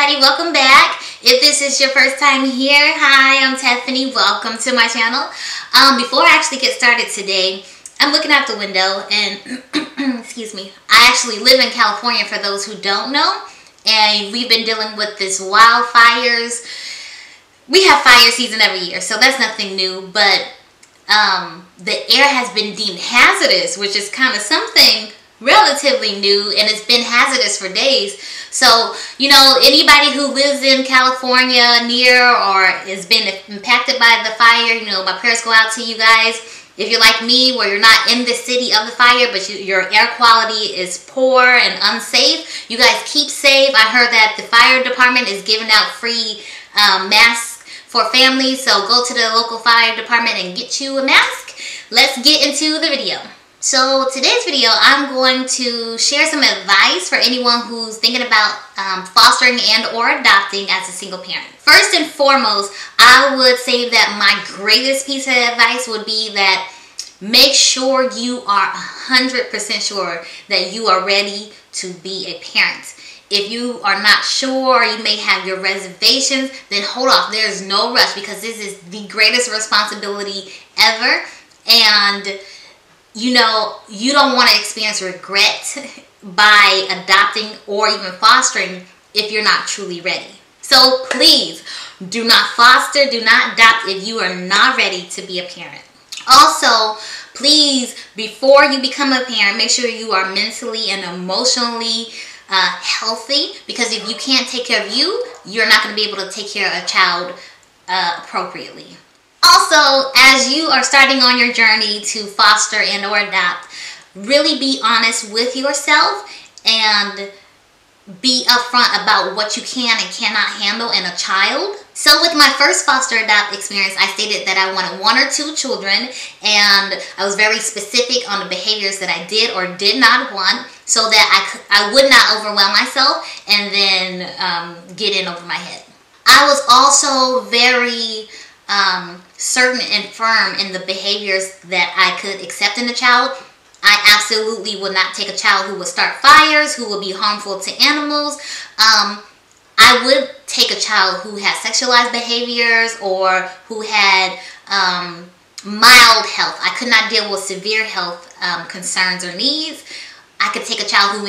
everybody, welcome back. If this is your first time here, hi, I'm Tiffany. Welcome to my channel. Before I actually get started today, I'm looking out the window and excuse me, I actually live in California for those who don't know, and we've been dealing with this wildfires. We have fire season every year, so that's nothing new, but the air has been deemed hazardous, which is kind of something relatively new, and it's been hazardous for days. So, you know, anybody who lives in California near or has been impacted by the fire, you know, my prayers go out to you guys. If you're like me, where you're not in the city of the fire, but your air quality is poor and unsafe, you guys keep safe. I heard that the fire department is giving out free masks for families, so go to the local fire department and get you a mask. Let's get into the video. So today's video, I'm going to share some advice for anyone who's thinking about fostering and or adopting as a single parent. First and foremost, I would say that my greatest piece of advice would be that make sure you are 100% sure that you are ready to be a parent. If you are not sure, you may have your reservations, then hold off. There's no rush, because this is the greatest responsibility ever, and you know, you don't want to experience regret by adopting or even fostering if you're not truly ready. So please do not foster, do not adopt if you are not ready to be a parent. Also, please, before you become a parent, make sure you are mentally and emotionally healthy, because if you can't take care of you, you're not going to be able to take care of a child appropriately. Also, as you are starting on your journey to foster and or adopt, really be honest with yourself and be upfront about what you can and cannot handle in a child. So with my first foster adopt experience, I stated that I wanted 1 or 2 children, and I was very specific on the behaviors that I did or did not want, so that I would not overwhelm myself and then get in over my head. I was also very certain and firm in the behaviors that I could accept in a child. I absolutely would not take a child who would start fires, who would be harmful to animals. I would take a child who had sexualized behaviors or who had mild health. I could not deal with severe health concerns or needs. I could take a child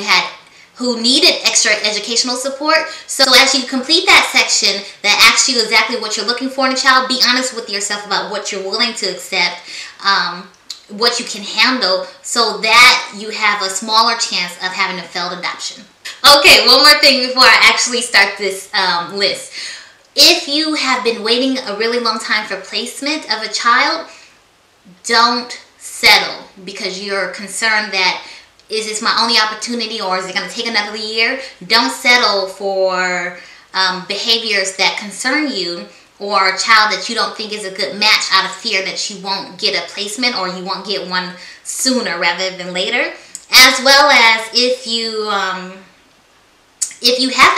who needed extra educational support. So as you complete that section that asks you exactly what you're looking for in a child, be honest with yourself about what you're willing to accept, what you can handle, so that you have a smaller chance of having a failed adoption. Okay, one more thing before I actually start this list. If you have been waiting a really long time for placement of a child, don't settle because you're concerned that is this my only opportunity, or is it going to take another year? Don't settle for behaviors that concern you, or a child that you don't think is a good match out of fear that you won't get a placement or you won't get one sooner rather than later. As well as if you have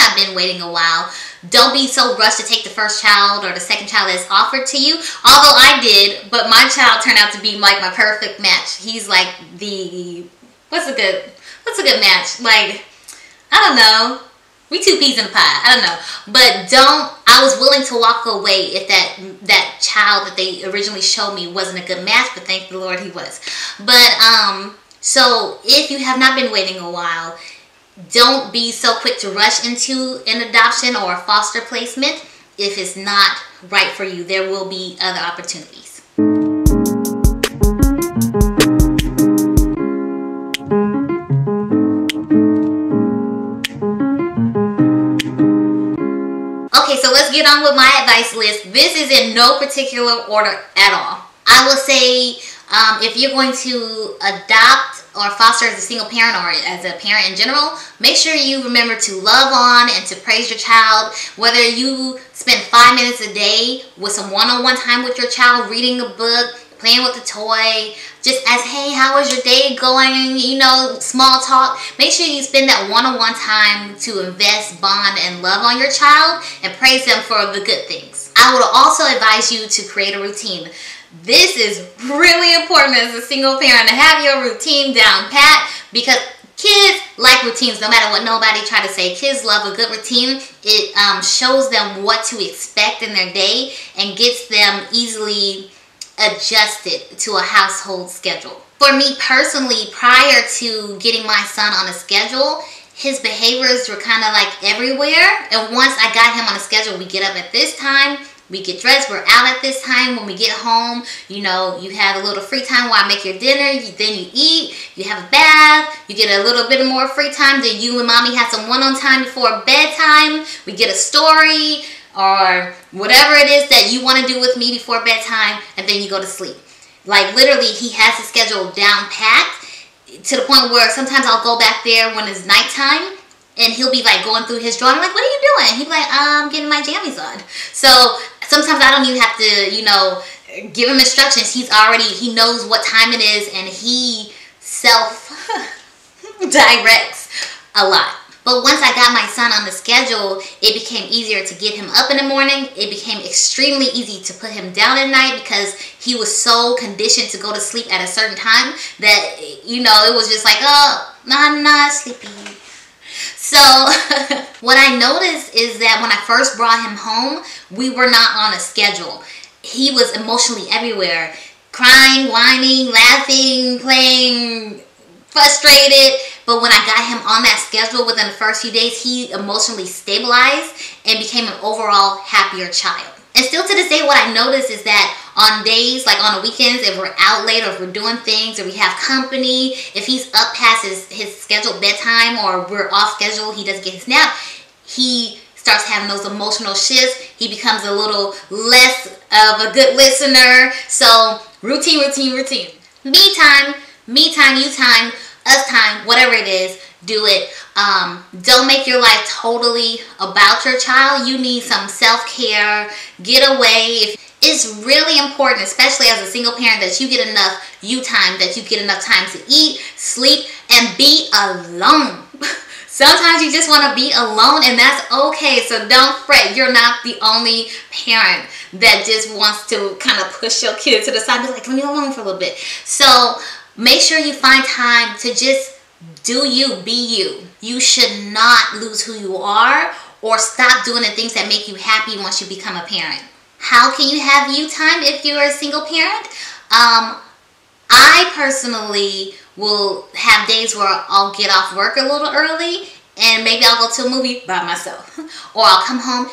not been waiting a while, don't be so rushed to take the first child or the second child that's offered to you. Although I did, but my child turned out to be like my perfect match. He's like the What's a good match? Like, I don't know. We 2 peas in a pie. I don't know. But I was willing to walk away if that child that they originally showed me wasn't a good match, but thank the Lord he was. But, so if you have not been waiting a while, don't be so quick to rush into an adoption or a foster placement if it's not right for you. There will be other opportunities. Okay, so let's get on with my advice list. This is in no particular order at all. I will say if you're going to adopt or foster as a single parent or as a parent in general, make sure you remember to love on and to praise your child. Whether you spend 5 minutes a day with some one-on-one time with your child, reading a book, playing with a toy, just as, hey, how is your day going, you know, small talk. Make sure you spend that one-on-one time to invest, bond, and love on your child and praise them for the good things. I would also advise you to create a routine. This is really important as a single parent, to have your routine down pat, because Kids like routines, no matter what nobody try to say. Kids love a good routine. It shows them what to expect in their day and gets them easily adjusted to a household schedule. For me personally, prior to getting my son on a schedule, his behaviors were kind of like everywhere. And once I got him on a schedule, we get up at this time, we get dressed, we're out at this time. When we get home, you know, you have a little free time while I make your dinner. Then you eat, you have a bath, you get a little bit more free time. Then you and mommy have some one-on time before bedtime. We get a story or whatever it is that you want to do with me before bedtime, and then you go to sleep. Like literally, he has his schedule down packed to the point where sometimes I'll go back there when it's nighttime and he'll be like going through his drawing. I'm like, what are you doing? He'll be like, I'm getting my jammies on. So sometimes I don't even have to, you know, give him instructions. He knows what time it is, and he self-directs a lot. But once I got my son on the schedule, it became easier to get him up in the morning. It became extremely easy to put him down at night because he was so conditioned to go to sleep at a certain time that, you know, it was just like, oh, I'm not sleepy. So what I noticed is that when I first brought him home, we were not on a schedule. He was emotionally everywhere, crying, whining, laughing, playing, frustrated. But when I got him on that schedule within the first few days, he emotionally stabilized and became an overall happier child. And still to this day, what I notice is that on days, like on the weekends, if we're out late or if we're doing things or we have company, if he's up past his scheduled bedtime or we're off schedule, he doesn't get his nap, he starts having those emotional shifts. He becomes a little less of a good listener. So routine, routine, routine. Me time, you time, us time, whatever it is, do it. Don't make your life totally about your child. You need some self-care. Get away. It's really important, especially as a single parent, that you get enough you time, that you get enough time to eat, sleep, and be alone. Sometimes you just want to be alone, and that's okay. So don't fret. You're not the only parent that just wants to kind of push your kid to the side and be like, leave me alone for a little bit. So make sure you find time to just do you, be you. You should not lose who you are or stop doing the things that make you happy once you become a parent. How can you have you time if you're a single parent? I personally will have days where I'll get off work a little early and maybe I'll go to a movie by myself. Or I'll come home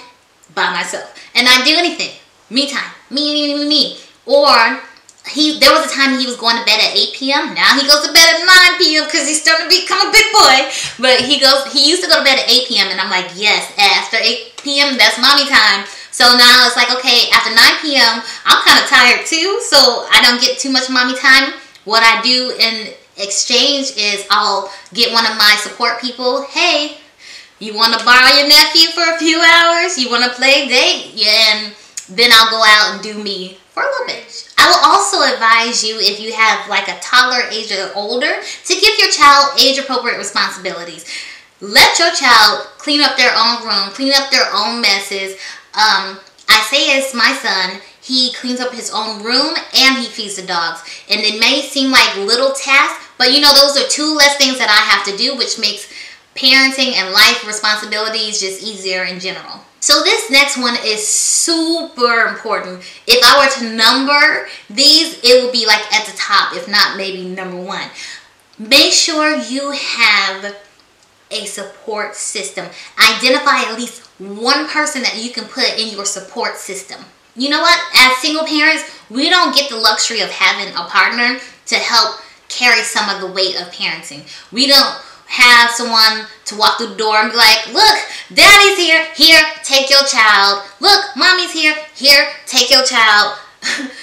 by myself and not do anything. Me time. Me. Or there was a time he was going to bed at 8 p.m. Now he goes to bed at 9 p.m. because he's starting to become a big boy. But he used to go to bed at 8 p.m. and I'm like, yes, after 8 p.m. that's mommy time. So now it's like, okay, after 9 p.m. I'm kind of tired too, so I don't get too much mommy time. What I do in exchange is I'll get one of my support people. Hey, you want to borrow your nephew for a few hours? You want to play date? Yeah, and then I'll go out and do me for a little bit. I will also advise you, if you have like a toddler age or older, to give your child age-appropriate responsibilities. Let your child clean up their own room, clean up their own messes. I say as my son, he cleans up his own room and he feeds the dogs. And it may seem like little tasks, but you know, those are 2 less things that I have to do, which makes parenting and life responsibilities just easier in general. So this next one is super important. If I were to number these, it would be like at the top, if not maybe number 1. Make sure you have a support system. Identify at least one person that you can put in your support system. You know what? As single parents, we don't get the luxury of having a partner to help carry some of the weight of parenting. We don't have someone to walk through the door and be like, look, daddy's here, take your child. Look, mommy's here, take your child.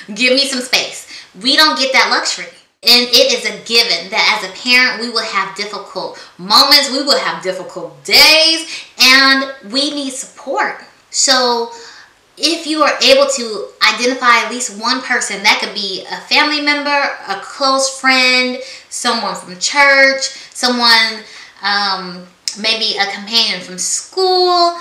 Give me some space. We don't get that luxury. And it is a given that as a parent, we will have difficult moments, we will have difficult days, and we need support. So if you are able to identify at least one person, that could be a family member, a close friend, someone from church, someone, maybe a companion from school,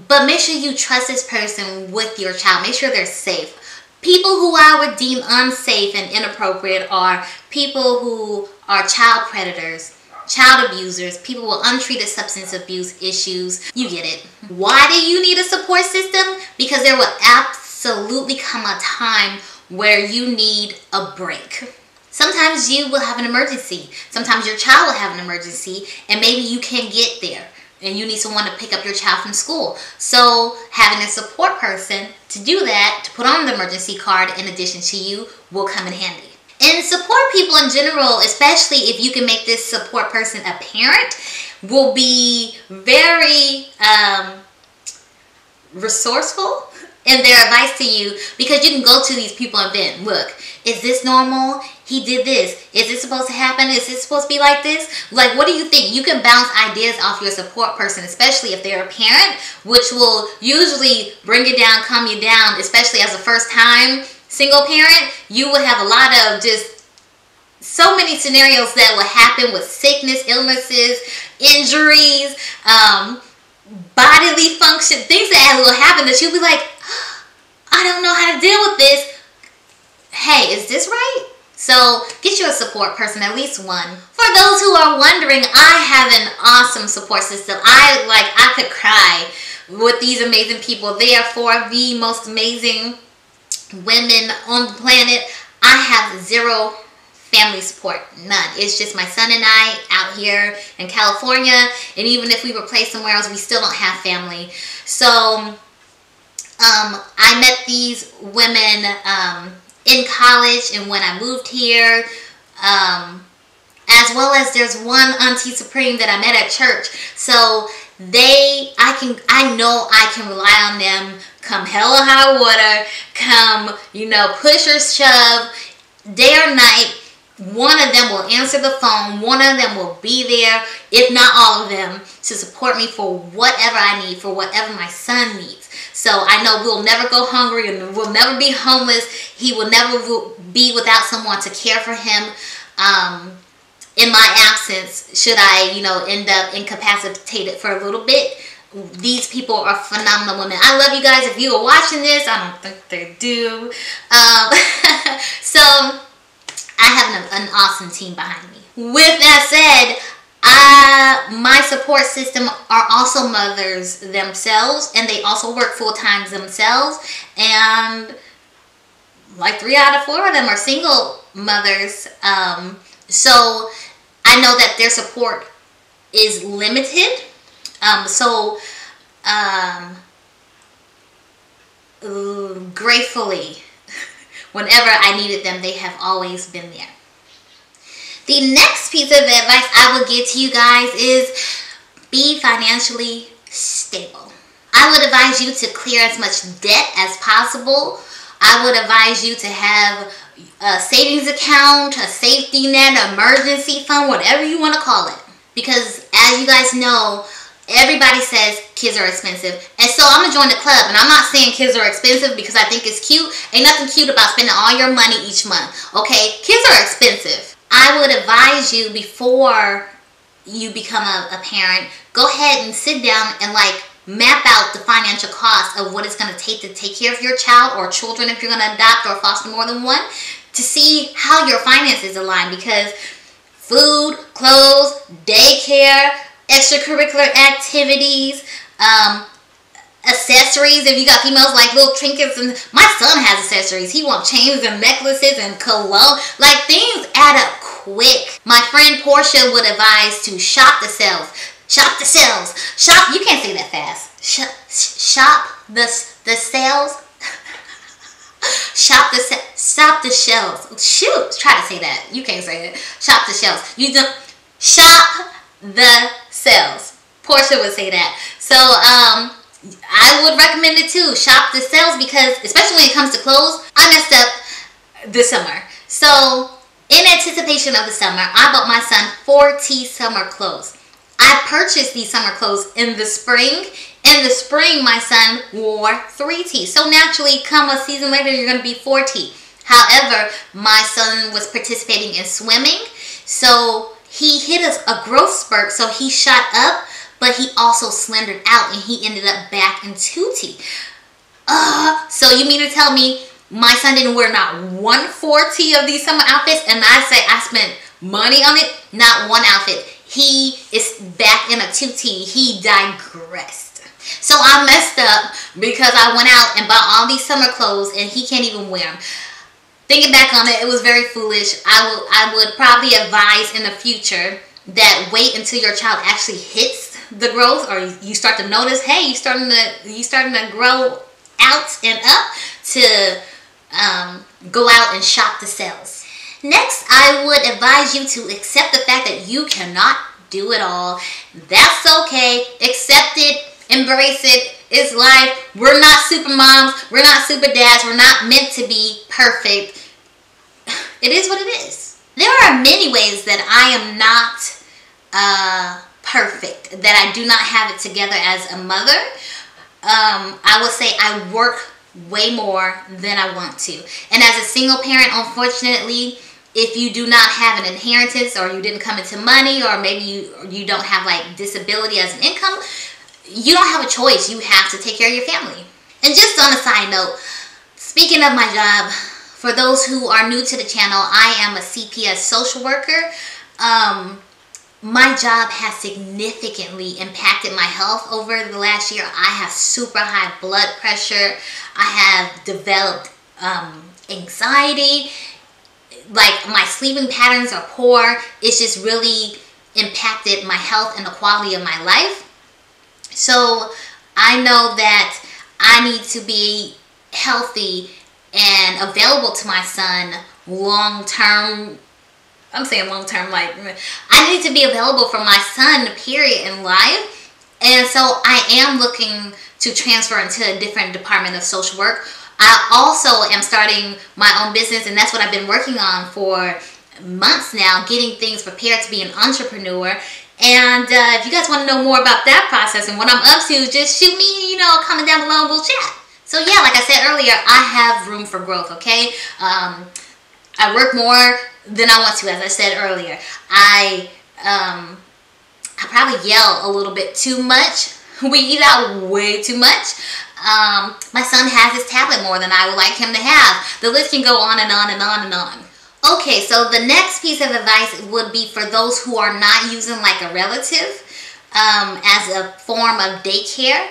but make sure you trust this person with your child. Make sure they're safe. People who I would deem unsafe and inappropriate are people who are child predators, child abusers, people with untreated substance abuse issues. You get it. Why do you need a support system? Because there will absolutely come a time where you need a break. Sometimes you will have an emergency. Sometimes your child will have an emergency, and maybe you can't get there and you need someone to pick up your child from school. So having a support person to do that, to put on the emergency card in addition to you, will come in handy. And support people in general, especially if you can make this support person a parent, will be very resourceful in their advice to you, because you can go to these people and vent. Look, is this normal? He did this. Is this supposed to happen? Is this supposed to be like this? Like, what do you think? You can bounce ideas off your support person, especially if they're a parent, which will usually bring you down, calm you down, especially as a first-time single parent. You will have a lot of just so many scenarios that will happen with sickness, illnesses, injuries, bodily function, things that will happen that you'll be like, I don't know how to deal with this. Hey, is this right? So get you a support person, at least one. For those who are wondering, I have an awesome support system. I could cry with these amazing people. They are four of the most amazing women on the planet. I have zero family support, none. It's just my son and I out here in California, and even if we were placed somewhere else, we still don't have family. So I met these women in college and when I moved here, as well as there's one Auntie Supreme that I met at church. So I know I can rely on them come hell or high water, come, push or shove, day or night. One of them will answer the phone. One of them will be there, if not all of them, to support me for whatever I need, for whatever my son needs. So I know we'll never go hungry and we'll never be homeless. He will never be without someone to care for him in my absence, should I, end up incapacitated for a little bit. These people are phenomenal women. I love you guys. If you are watching this, I don't think they do. So I have an awesome team behind me. With that said, my support system are also mothers themselves, and they also work full-time themselves, and like 3 out of 4 of them are single mothers. So I know that their support is limited. Gratefully, whenever I needed them, they have always been there. The next piece of advice I will give to you guys is be financially stable. I would advise you to clear as much debt as possible. I would advise you to have a savings account, a safety net, an emergency fund, whatever you want to call it. Because as you guys know, everybody says kids are expensive. And so I'm going to join the club. And I'm not saying kids are expensive because I think it's cute. Ain't nothing cute about spending all your money each month. Okay? Kids are expensive. I would advise you, before you become a parent, go ahead and sit down and map out the financial cost of what it's going to take care of your child or children if you're going to adopt or foster more than one, to see how your finances align. Because food, clothes, daycare, extracurricular activities, accessories, if you got females, like little trinkets, and my son has accessories. He wants chains and necklaces and cologne. Things add up quick. My friend Portia would advise to shop the sales. Shop the sales. Shop, you can't say that fast. Shop the sales. Shop the shelves. Shoot, try to say that. You can't say it. Shop the shelves. You do shop the sales. Portia would say that. So I would recommend it too. Shop the sales, because especially when it comes to clothes, I messed up this summer. So in anticipation of the summer, I bought my son 4T summer clothes. I purchased these summer clothes in the spring. In the spring, my son wore 3T. So naturally, come a season later, you're going to be 4T. However, my son was participating in swimming. So he hit a growth spurt. So he shot up, but he also slendered out, and he ended up back in 2T. So you mean to tell me my son didn't wear not one 4T of these summer outfits, and I say I spent money on it? Not one outfit. he is back in a 2T. He digressed. So I messed up because I went out and bought all these summer clothes and he can't even wear them. Thinking back on it, it was very foolish. I would probably advise in the future that wait until your child actually hits the growth, or you start to notice, hey, you starting to grow out and up, to go out and shop the sales. Next, I would advise you to accept the fact that you cannot do it all. That's okay. Accept it. Embrace it. It's life. We're not super moms. We're not super dads. We're not meant to be perfect. It is what it is. There are many ways that I am not perfect, that I do not have it together as a mother. I would say I work way more than I want to. And as a single parent, unfortunately, if you do not have an inheritance, or you didn't come into money, or maybe you don't have like disability as an income, you don't have a choice. You have to take care of your family. And just on a side note, speaking of my job, for those who are new to the channel, I am a CPS social worker. My job has significantly impacted my health over the last year. I have super high blood pressure. I have developed anxiety. Like, my sleeping patterns are poor. It's just really impacted my health and the quality of my life. So I know that I need to be healthy and available to my son long term. I'm saying long term, like, I need to be available for my son, period, in life. And so I am looking to transfer into a different department of social work. I also am starting my own business, and that's what I've been working on for months now, getting things prepared to be an entrepreneur. And if you guys want to know more about that process and what I'm up to, just shoot me, a comment down below and we'll chat. So yeah, like I said earlier, I have room for growth, okay? I work more than I want to, as I said earlier. I probably yell a little bit too much. We eat out way too much. My son has his tablet more than I would like him to have. The list can go on and on and on and on. Okay, so the next piece of advice would be for those who are not using like a relative as a form of daycare.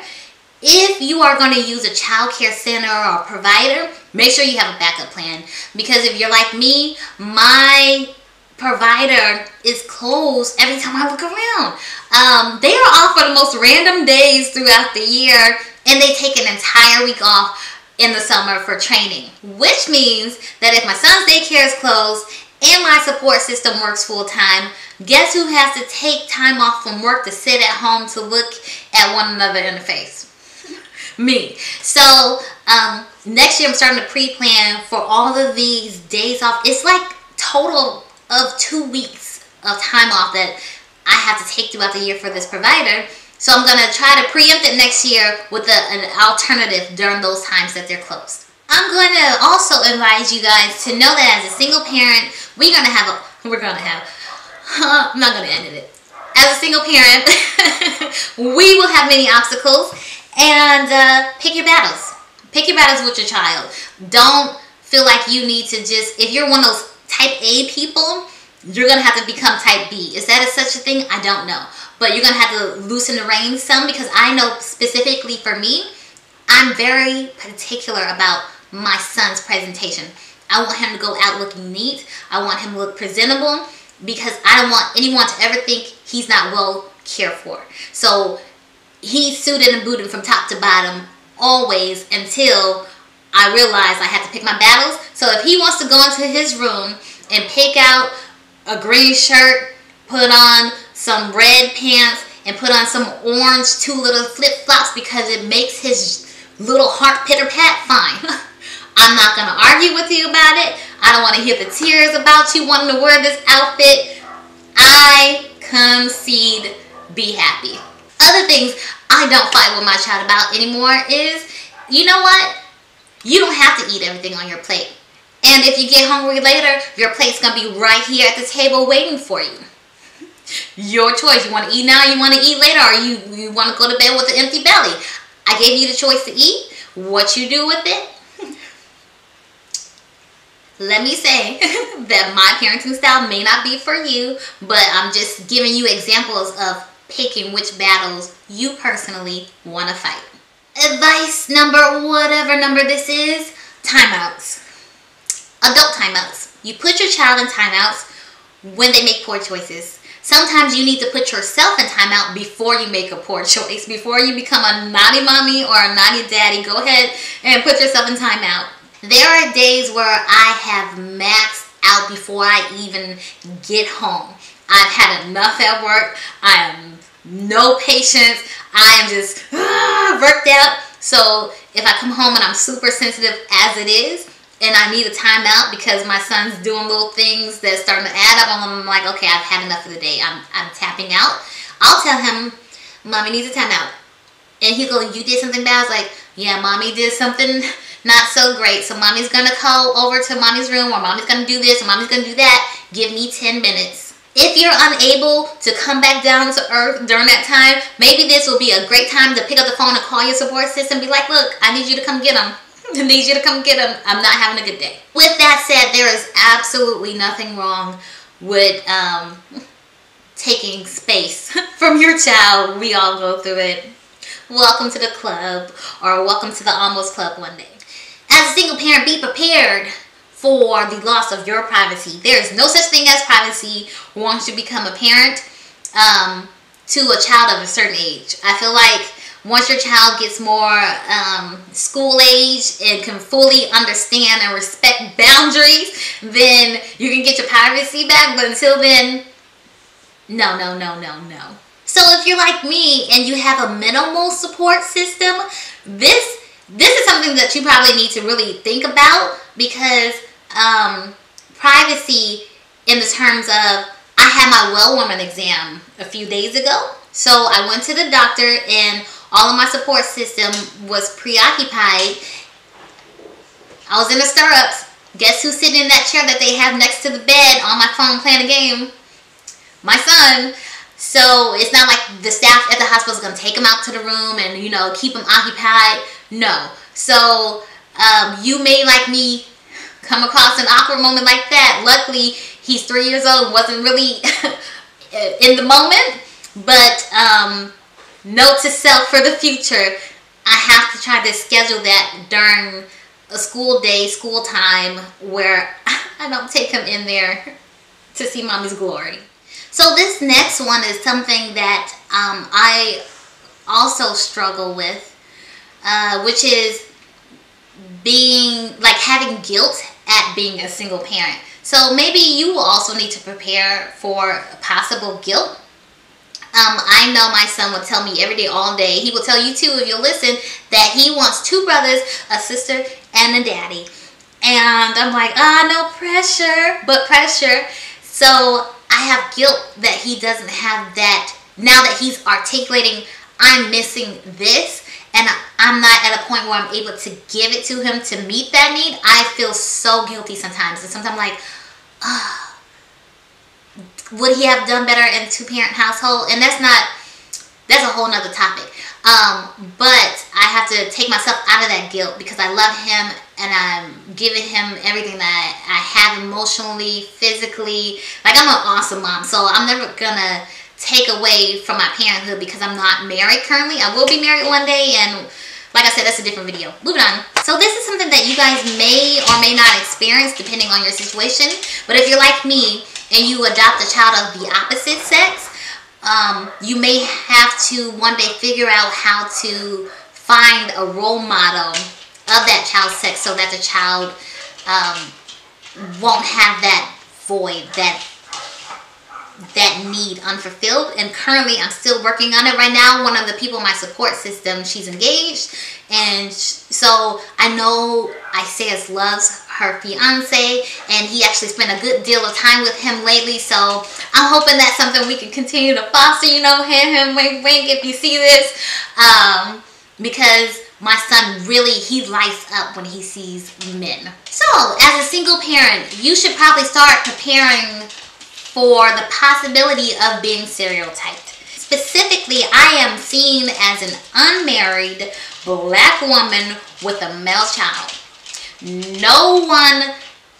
If you are going to use a child care center or provider, make sure you have a backup plan. Because if you're like me, my provider is closed every time I look around. They are off for the most random days throughout the year, and they take an entire week off in the summer for training. Which means that if my son's daycare is closed and my support system works full time, guess who has to take time off from work to sit at home to look at one another in the face? Me. So next year I'm starting to pre-plan for all of these days off. It's like total of 2 weeks of time off that I have to take throughout the year for this provider. So I'm going to try to preempt it next year with an alternative during those times that they're closed. I'm going to also advise you guys to know that as a single parent, I'm not going to edit it. As a single parent, we will have many obstacles. And pick your battles. Pick your battles with your child. Don't feel like you need to just, if you're one of those type A people, you're going to have to become type B. Is that such a thing? I don't know. But you're going to have to loosen the reins some, because I know specifically for me, I'm very particular about my son's presentation. I want him to go out looking neat. I want him to look presentable, because I don't want anyone to ever think he's not well cared for. So he's suited and booted from top to bottom always, until I realize I have to pick my battles. So if he wants to go into his room and pick out a green shirt, put on some red pants, and put on some orange 2 little flip-flops because it makes his little heart pitter-pat, fine. I'm not going to argue with you about it. I don't want to hear the tears about you wanting to wear this outfit. I concede, be happy. Other things I don't fight with my child about anymore is, you know what? You don't have to eat everything on your plate. And if you get hungry later, your plate's going to be right here at the table waiting for you. Your choice. You want to eat now, you want to eat later, or you want to go to bed with an empty belly. I gave you the choice to eat. What you do with it? Let me say that my parenting style may not be for you, but I'm just giving you examples of picking which battles you personally want to fight. Advice number, whatever number this is, timeouts. Adult timeouts. You put your child in timeouts when they make poor choices. Sometimes you need to put yourself in timeout before you make a poor choice. Before you become a naughty mommy or a naughty daddy, go ahead and put yourself in timeout. There are days where I have maxed out before I even get home. I've had enough at work. I am no patience. I am just worked out. So if I come home and I'm super sensitive as it is, and I need a timeout because my son's doing little things that's starting to add up, I'm like, okay, I've had enough for the day. I'm tapping out. I'll tell him, Mommy needs a timeout. And he'll go, you did something bad? I was like, yeah, Mommy did something not so great. So Mommy's going to call over to Mommy's room, or Mommy's going to do this, or Mommy's going to do that. Give me 10 minutes. If you're unable to come back down to earth during that time, maybe this will be a great time to pick up the phone and call your support system. Be like, look, I need you to come get him. I need you to come get him. I'm not having a good day. With that said, there is absolutely nothing wrong with taking space from your child. We all go through it. Welcome to the club, or welcome to the almost club one day. As a single parent, be prepared for the loss of your privacy. There is no such thing as privacy once you become a parent to a child of a certain age. I feel like once your child gets more school age and can fully understand and respect boundaries, then you can get your privacy back. But until then, no. So if you're like me and you have a minimal support system, this is something that you probably need to really think about, because privacy in the terms of, I had my well woman exam a few days ago. So I went to the doctor and all of my support system was preoccupied. I was in the stirrups. Guess who's sitting in that chair that they have next to the bed on my phone playing a game? My son. So it's not like the staff at the hospital is going to take him out to the room and, you know, keep him occupied. No. So you may, like me, come across an awkward moment like that. Luckily, he's 3 years old, wasn't really in the moment. But note to self for the future, I have to try to schedule that during a school day, school time, where I don't take him in there to see Mommy's glory. So this next one is something that I also struggle with, which is having guilt at being a single parent. So maybe you will also need to prepare for possible guilt. I know my son will tell me every day, all day. He will tell you too, if you'll listen, that he wants 2 brothers, a sister, and a daddy. And I'm like, no pressure, but pressure. So I have guilt that he doesn't have that. Now that he's articulating, I'm missing this, and I'm not at a point where I'm able to give it to him to meet that need, I feel so guilty sometimes. And sometimes I'm like, would he have done better in a 2-parent household? And that's a whole nother topic. But I have to take myself out of that guilt, because I love him and I'm giving him everything that I have emotionally, physically. Like, I'm an awesome mom, so I'm never gonna take away from my parenthood because I'm not married currently. I will be married one day, and like I said, that's a different video. Moving on. So this is something that you guys may or may not experience depending on your situation. But if you're like me and you adopt a child of the opposite sex, you may have to one day figure out how to find a role model of that child's sex, so that the child won't have that void, that need unfulfilled. And currently I'm still working on it right now. One of the people in my support system, she's engaged, and so I know Isaiah loves her fiance, and he actually spent a good deal of time with him lately. So I'm hoping that's something we can continue to foster, you know, him, wink, wink, if you see this, because my son really, he lights up when he sees men. So as a single parent, you should probably start preparing for the possibility of being stereotyped. Specifically, I am seen as an unmarried black woman with a male child. No one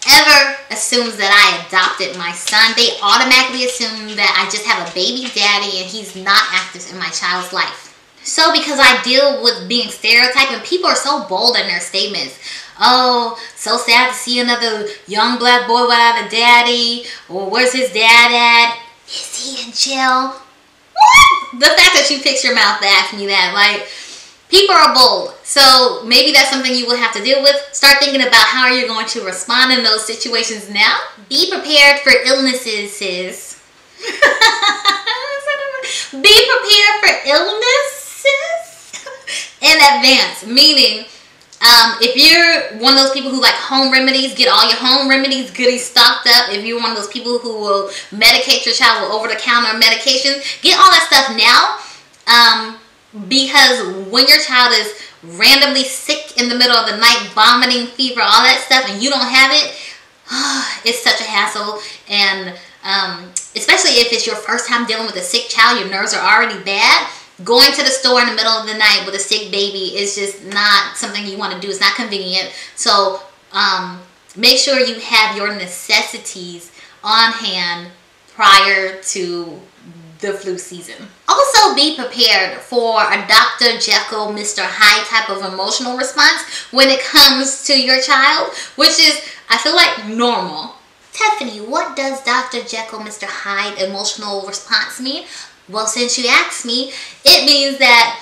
ever assumes that I adopted my son, they automatically assume that I just have a baby daddy and he's not active in my child's life. So because I deal with being stereotyped, and people are so bold in their statements. Oh, so sad to see another young black boy without a daddy. Or where's his dad at? Is he in jail? What? The fact that you fix your mouth to ask me that, like, people are bold. So maybe that's something you will have to deal with. Start thinking about how you're going to respond in those situations now. Be prepared for illnesses, sis. Be prepared for illnesses in advance. Meaning, if you're one of those people who like home remedies, get all your home remedies goodies stocked up. If you're one of those people who will medicate your child with over-the-counter medications, get all that stuff now. Because when your child is randomly sick in the middle of the night, vomiting, fever, all that stuff, and you don't have it, it's such a hassle. And especially if it's your first time dealing with a sick child, your nerves are already bad. Going to the store in the middle of the night with a sick baby is just not something you want to do. It's not convenient. So make sure you have your necessities on hand prior to the flu season. Also be prepared for a Dr. Jekyll, Mr. Hyde type of emotional response when it comes to your child, which is, I feel like, normal. Tiffany, what does Dr. Jekyll, Mr. Hyde emotional response mean? Well, since you asked me, it means that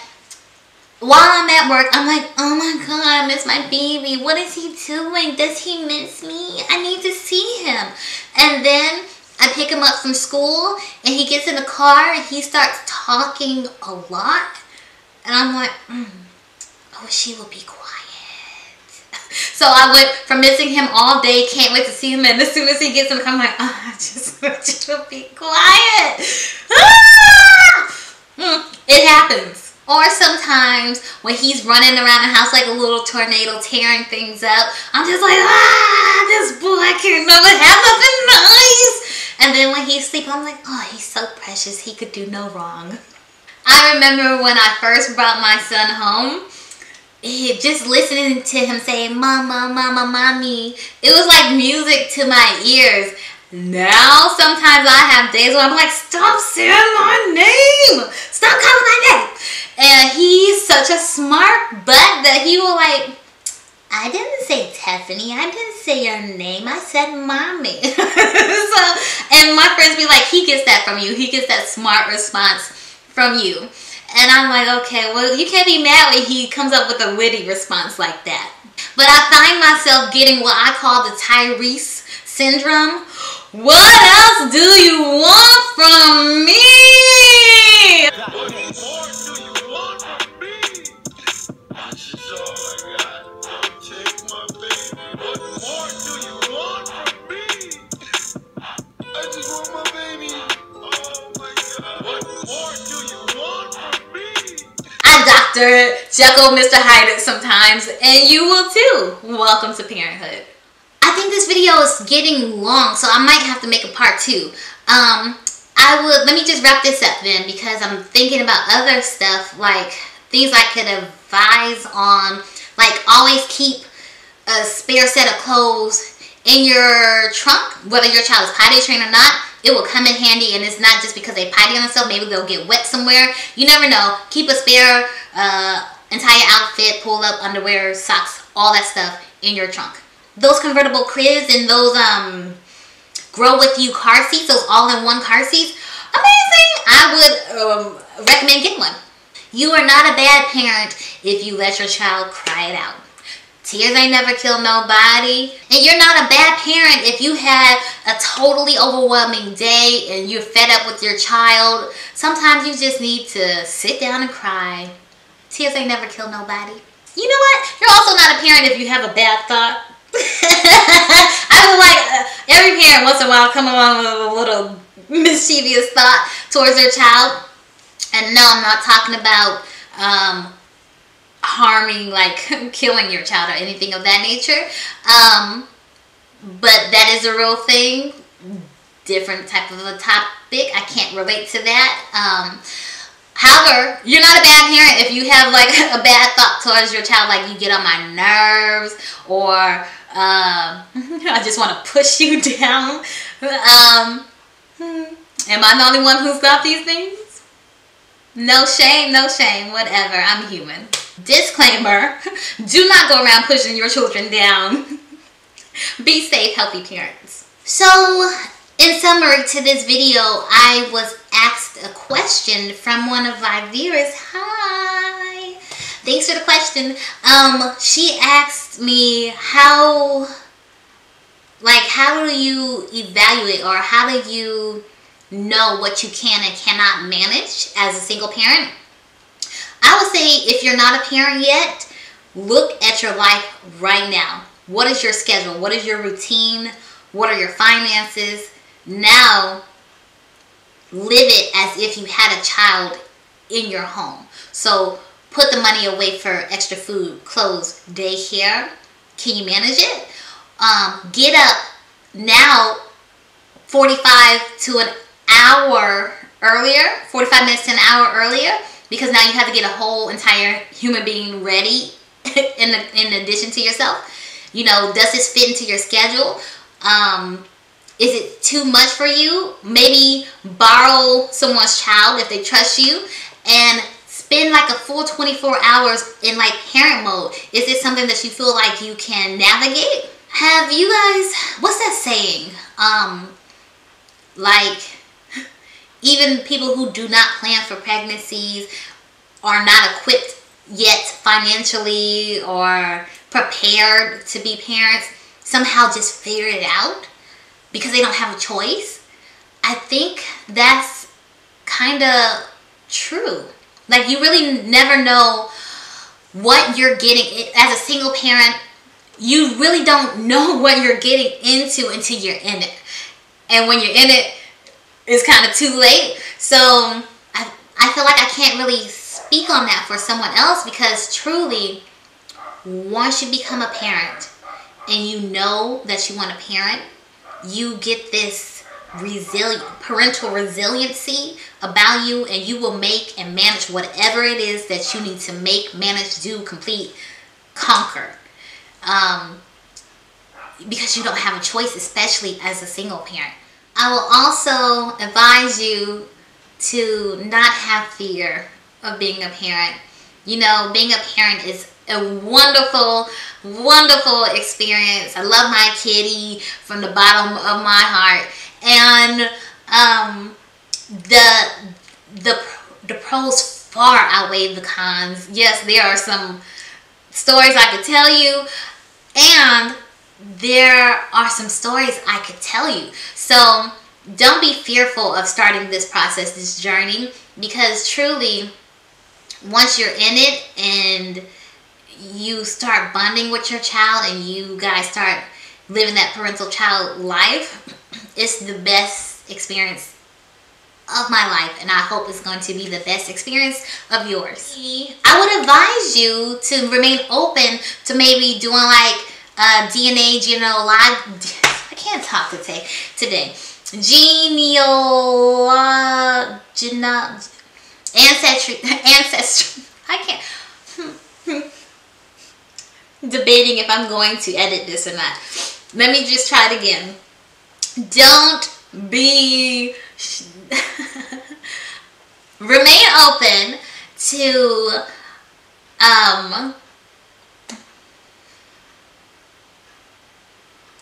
while I'm at work, I'm like, oh my God, I miss my baby. What is he doing? Does he miss me? I need to see him. And then I pick him up from school and he gets in the car and he starts talking a lot. And I'm like, I wish he would be quiet. So I went from missing him all day, can't wait to see him, and as soon as he gets in the car, I'm like, oh, I just want you to be quiet. It happens. Or sometimes when he's running around the house like a little tornado tearing things up, I'm just like, this boy can never have nothing nice. And then when he's sleeping, I'm like, oh, he's so precious. He could do no wrong. I remember when I first brought my son home, just listening to him say, mama, mama, mommy, it was like music to my ears. Now, sometimes I have days where I'm like, stop saying my name. Stop calling my name. And he's such a smart butt that he will like, I didn't say Tiffany. I didn't say your name. I said mommy. And my friends be like, he gets that from you. He gets that smart response from you. And I'm like, okay, well, you can't be mad when he comes up with a witty response like that. But I find myself getting what I call the Tyrese syndrome. What else do you want from me? What more do you want from me? This is all I got. Take my baby. What more do you want from me? I just want my baby. Oh my God. What more do you want from me? I Dr. Jekyll, Mr. Hyde it sometimes, and you will too. Welcome to parenthood. I think this video is getting long, so I might have to make a part 2. Let me just wrap this up then, because I'm thinking about other stuff, like things I could advise on, like always keep a spare set of clothes in your trunk, whether your child is potty trained or not. It will come in handy, and it's not just because they potty on themselves. Maybe they'll get wet somewhere. You never know. Keep a spare entire outfit, pull-up underwear, socks, all that stuff in your trunk. Those convertible cribs and those grow with you car seats, those all-in-one car seats, amazing. I would recommend getting one. You are not a bad parent if you let your child cry it out. Tears ain't never killed nobody. And you're not a bad parent if you had a totally overwhelming day and you're fed up with your child. Sometimes you just need to sit down and cry. Tears ain't never killed nobody. You know what? You're also not a parent if you have a bad thought. I would like every parent once in a while come along with a little mischievous thought towards their child. And no, I'm not talking about harming, like killing your child or anything of that nature. But that is a real thing. Different type of a topic. I can't relate to that. However, you're not a bad parent if you have like a bad thought towards your child, like you get on my nerves, or I just want to push you down. Am I the only one who's got these things? No shame, no shame, whatever. I'm human. Disclaimer, do not go around pushing your children down. Be safe, healthy parents. So, in summary to this video, I was asked a question from one of my viewers. Hi. Thanks for the question. She asked me how do you evaluate, or how do you know what you can and cannot manage as a single parent? I would say, if you're not a parent yet, look at your life right now. What is your schedule? What is your routine? What are your finances? Now, live it as if you had a child in your home. So, put the money away for extra food, clothes, daycare. Can you manage it? Get up now 45 to an hour earlier, 45 minutes to an hour earlier, because now you have to get a whole entire human being ready in addition to yourself. You know, does this fit into your schedule? Is it too much for you? Maybe borrow someone's child if they trust you and spend like a full 24 hours in like parent mode. Is it something that you feel like you can navigate? Have you guys, what's that saying? Like, even people who do not plan for pregnancies are not equipped yet financially or prepared to be parents, somehow just figure it out because they don't have a choice. I think that's kind of true. Like, you really never know what you're getting. As a single parent, you really don't know what you're getting into until you're in it. And when you're in it, it's kind of too late. So I feel like I can't really speak on that for someone else, because truly, once you become a parent and you know that you want to parent, you get this parental resiliency about you, and you will make and manage whatever it is that you need to make, manage, do, complete, conquer. Because you don't have a choice, especially as a single parent. I will also advise you to not have fear of being a parent. You know, being a parent is a wonderful, wonderful experience. I love my kitty from the bottom of my heart. And the pros far outweigh the cons. Yes, there are some stories I could tell you, and there are some stories I could tell you. So don't be fearful of starting this process, this journey, because truly, once you're in it and you start bonding with your child and you guys start living that parental child life, it's the best experience of my life, and I hope it's going to be the best experience of yours. I would advise you to remain open to maybe doing like DNA, I can't talk today. Ancestry. I can't. Debating if I'm going to edit this or not. Let me just try it again. Don't be... Remain open to...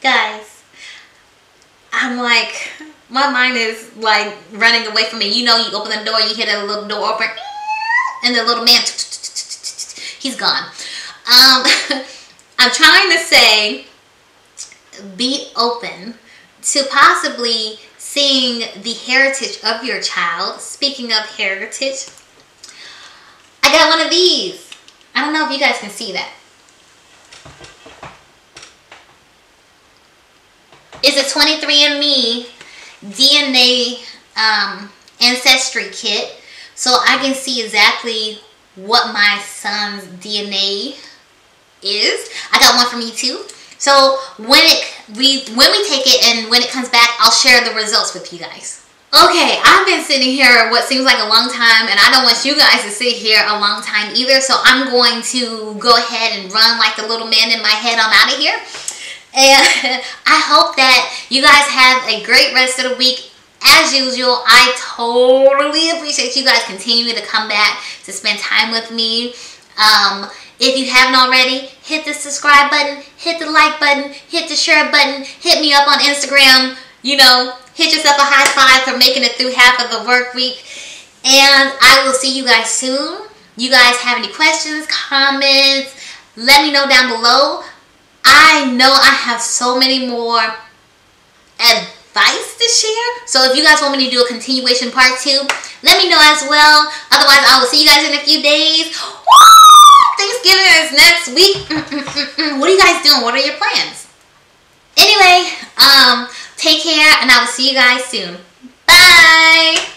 Guys, I'm like... My mind is like running away from me. You know, you open the door, you hear that little door open, and the little man, he's gone. I'm trying to say, be open to possibly seeing the heritage of your child. Speaking of heritage, I got one of these. I don't know if you guys can see that. It's a 23andMe DNA ancestry kit, so I can see exactly what my son's DNA is. I got one from you too. So when we take it and when it comes back, I'll share the results with you guys. Okay, I've been sitting here what seems like a long time, and I don't want you guys to sit here a long time either, so I'm going to go ahead and run like the little man in my head on out of here. And I hope that you guys have a great rest of the week. As usual, I totally appreciate you guys continuing to come back to spend time with me. If you haven't already, hit the subscribe button, hit the like button, hit the share button, hit me up on Instagram, you know, hit yourself a high five for making it through half of the work week. And I will see you guys soon. You guys have any questions, comments, let me know down below. I know I have so many more advice to share. So if you guys want me to do a continuation part 2, let me know as well. Otherwise, I will see you guys in a few days. Woo! Thanksgiving is next week. What are you guys doing? What are your plans? Anyway, take care, and I will see you guys soon. Bye!